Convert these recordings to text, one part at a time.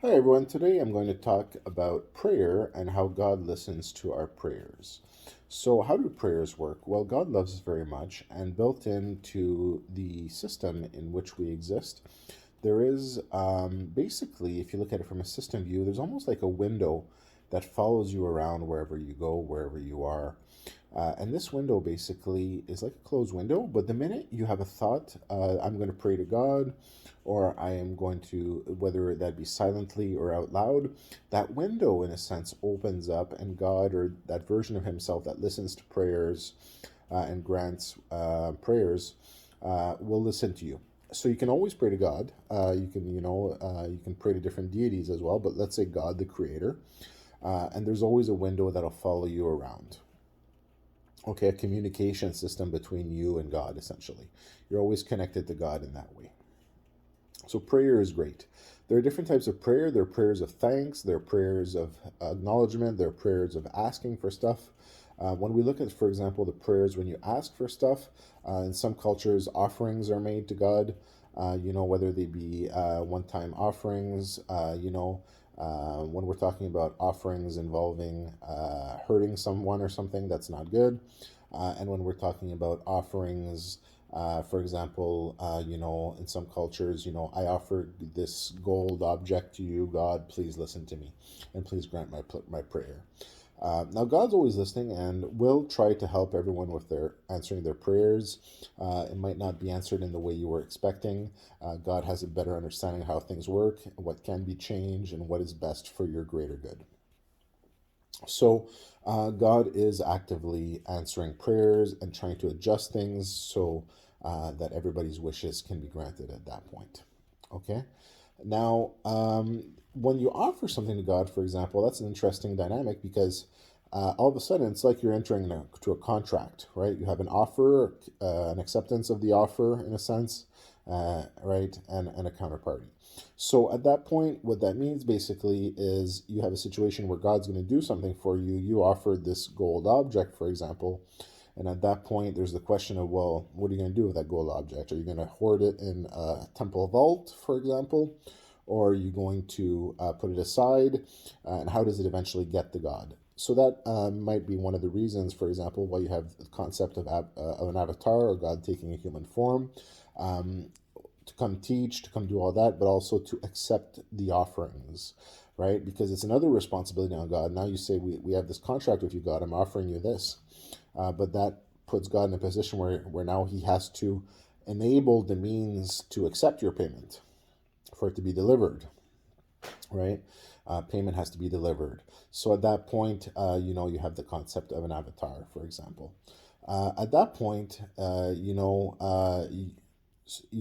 Hi everyone, today I'm going to talk about prayer and how God listens to our prayers. So, how do prayers work? Well, God loves us very much, and built into the system in which we exist, there is basically, if you look at it from a system view, there's almost like a window that follows you around wherever you go, wherever you are. And this window basically is like a closed window, but the minute you have a thought, I'm going to pray to God, or I am going to, whether that be silently or out loud, that window, in a sense, opens up, and God, or that version of Himself that listens to prayers and grants prayers, will listen to you. So you can always pray to God. You can pray to different deities as well, but let's say God, the Creator, and there's always a window that'll follow you around. Okay, a communication system between you and God, essentially. You're always connected to God in that way. So prayer is great. There are different types of prayer. There are prayers of thanks. There are prayers of acknowledgement. There are prayers of asking for stuff. When we look at, for example, the prayers when you ask for stuff, in some cultures, offerings are made to God. Whether they be one-time offerings. When we're talking about offerings involving hurting someone or something, that's not good. And when we're talking about offerings, for example, in some cultures, I offer this gold object to you, God, please listen to me, and please grant my prayer. Now, God's always listening and will try to help everyone with their answering their prayers. It might not be answered in the way you were expecting. God has a better understanding of how things work, what can be changed, and what is best for your greater good. So, God is actively answering prayers and trying to adjust things so that everybody's wishes can be granted at that point. Okay? Now, when you offer something to God, for example, that's an interesting dynamic because all of a sudden it's like you're entering to a contract, right? You have an offer, an acceptance of the offer in a sense, right, and a counterparty. So at that point, what that means basically is you have a situation where God's going to do something for you. You offered this gold object, for example, and at that point, there's the question of, well, what are you going to do with that gold object? Are you going to hoard it in a temple vault, for example? Or are you going to put it aside? And how does it eventually get to God? So that might be one of the reasons, for example, why you have the concept of an avatar or God taking a human form. To come teach, to come do all that, but also to accept the offerings, right? Because it's another responsibility on God. Now you say, we have this contract with you, God, I'm offering you this. But that puts God in a position where now He has to enable the means to accept your payment for it to be delivered, right? Payment has to be delivered. So at that point, you have the concept of an avatar, for example. At that point, you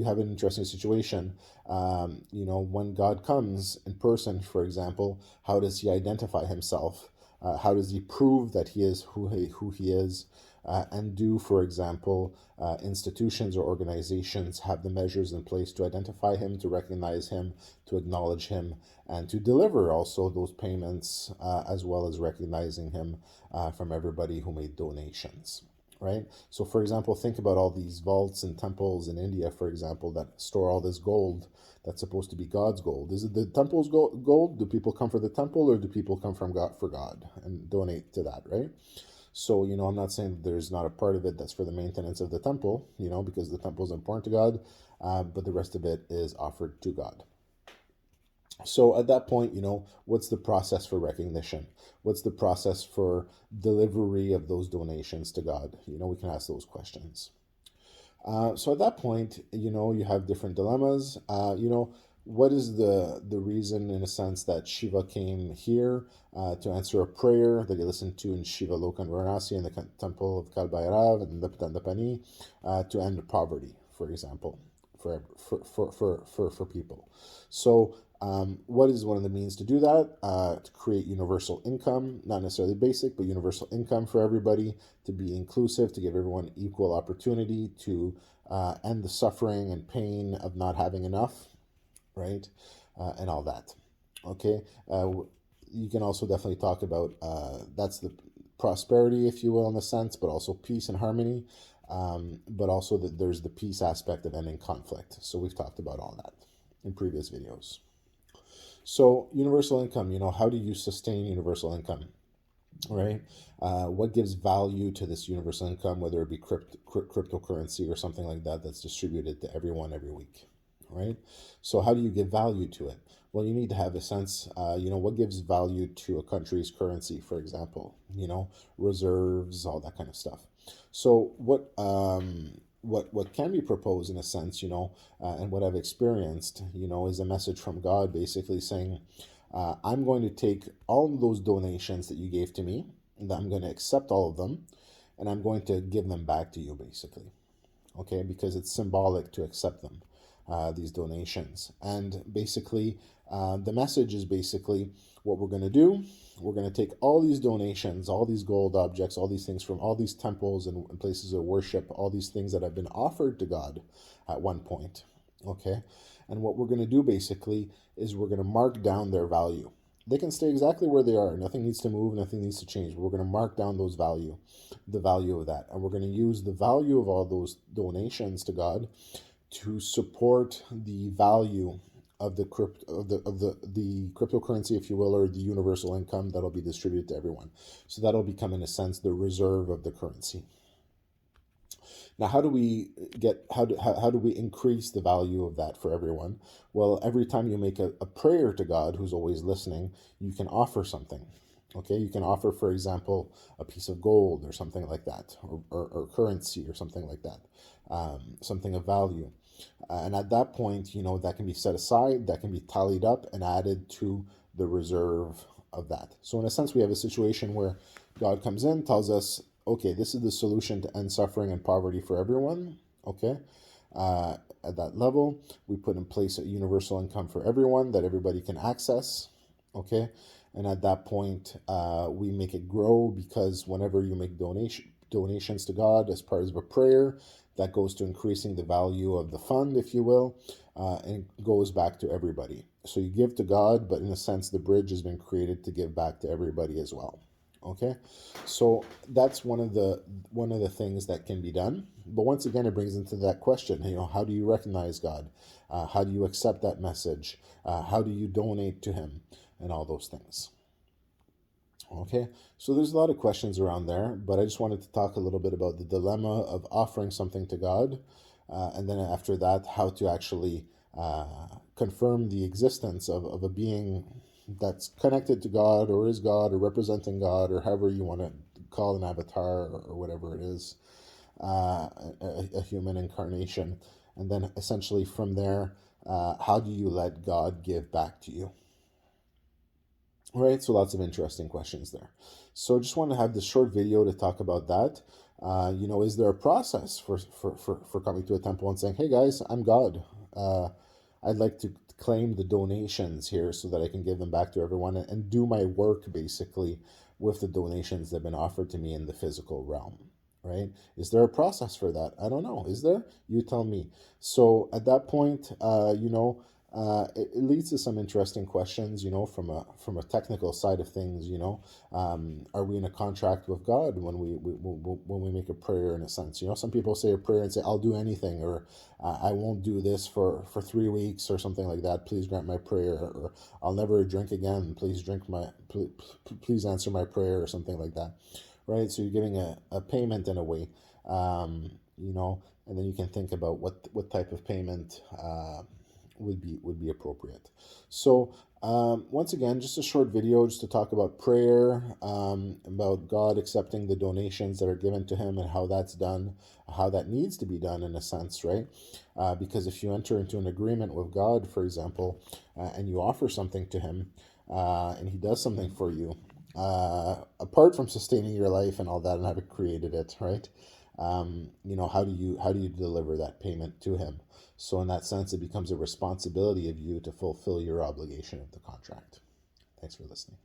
have an interesting situation. When God comes in person, for example, how does He identify Himself? How does He prove that He is who He is? And do, for example, institutions or organizations have the measures in place to identify Him, to recognize Him, to acknowledge Him, and to deliver also those payments, as well as recognizing Him from everybody who made donations, right? So, for example, think about all these vaults and temples in India, for example, that store all this gold that's supposed to be God's gold. Is it the temple's gold? Do people come for the temple, or do people come from God for God and donate to that, right? So, I'm not saying that there's not a part of it that's for the maintenance of the temple, because the temple is important to God, but the rest of it is offered to God. So at that point, what's the process for recognition? What's the process for delivery of those donations to God? We can ask those questions. So at that point, you have different dilemmas. What is the reason, in a sense, that Shiva came here to answer a prayer that you listened to in Shiva Lokan Varanasi in the temple of Kalbhairav and Dapani to end poverty, for example, for people. So what is one of the means to do that? To create universal income, not necessarily basic, but universal income for everybody, to be inclusive, to give everyone equal opportunity, to end the suffering and pain of not having enough, right? And all that. Okay. You can also definitely talk about that's the prosperity, if you will, in a sense, but also peace and harmony. But also that there's the peace aspect of ending conflict. So we've talked about all that in previous videos. So universal income, how do you sustain universal income, right? What gives value to this universal income, whether it be cryptocurrency or something like that that's distributed to everyone every week, right? So how do you give value to it? Well, you need to have a sense, what gives value to a country's currency, for example, reserves, all that kind of stuff. So what can be proposed in a sense, and what I've experienced, is a message from God basically saying, I'm going to take all of those donations that you gave to me, and I'm going to accept all of them, and I'm going to give them back to you, basically. Okay, because it's symbolic to accept them, these donations. And basically, the message is basically what we're going to do. We're going to take all these donations, all these gold objects, all these things from all these temples and places of worship, all these things that have been offered to God at one point. Okay, and what we're going to do basically is we're going to mark down their value. They can stay exactly where they are. Nothing needs to move, nothing needs to change. We're going to mark down the value of that. And we're going to use the value of all those donations to God to support the value of the cryptocurrency, if you will, or the universal income that'll be distributed to everyone. So that'll become, in a sense, the reserve of the currency. Now, how do we increase the value of that for everyone? Well, every time you make a prayer to God, who's always listening, you can offer something. Okay, you can offer, for example, a piece of gold or something like that, or currency or something like that, something of value. And at that point, that can be set aside, that can be tallied up and added to the reserve of that. So, in a sense, we have a situation where God comes in, tells us, okay, this is the solution to end suffering and poverty for everyone. Okay. At that level, we put in place a universal income for everyone that everybody can access. Okay. And at that point, we make it grow, because whenever you make donations to God as part of a prayer, that goes to increasing the value of the fund, if you will, and goes back to everybody. So you give to God, but in a sense, the bridge has been created to give back to everybody as well. Okay, so that's one of the things that can be done. But once again, it brings into that question, how do you recognize God? How do you accept that message? How do you donate to Him? And all those things. Okay, so there's a lot of questions around there, but I just wanted to talk a little bit about the dilemma of offering something to God, and then after that, how to actually confirm the existence of a being that's connected to God, or is God, or representing God, or however you want to call an avatar, or whatever it is, a human incarnation. And then essentially from there, how do you let God give back to you? Right, so lots of interesting questions there. So just want to have this short video to talk about that. Is there a process for coming to a temple and saying, hey guys, I'm God. I'd like to claim the donations here so that I can give them back to everyone and do my work basically with the donations that have been offered to me in the physical realm, right? Is there a process for that? I don't know. Is there? You tell me. So at that point, it leads to some interesting questions, from a technical side of things. Are we in a contract with God when we make a prayer, in a sense? Some people say a prayer and say, I'll do anything, or I won't do this for 3 weeks or something like that. Please grant my prayer, or I'll never drink again. Please answer my prayer, or something like that. Right? So you're giving a payment in a way, and then you can think about what type of payment would be appropriate. So once again, just a short video just to talk about prayer, about God accepting the donations that are given to Him and how that's done, how that needs to be done, in a sense, right? Because if you enter into an agreement with God, for example, and you offer something to Him, and He does something for you, apart from sustaining your life and all that and having created it, right? How do you deliver that payment to Him? So in that sense, it becomes a responsibility of you to fulfill your obligation of the contract. Thanks for listening.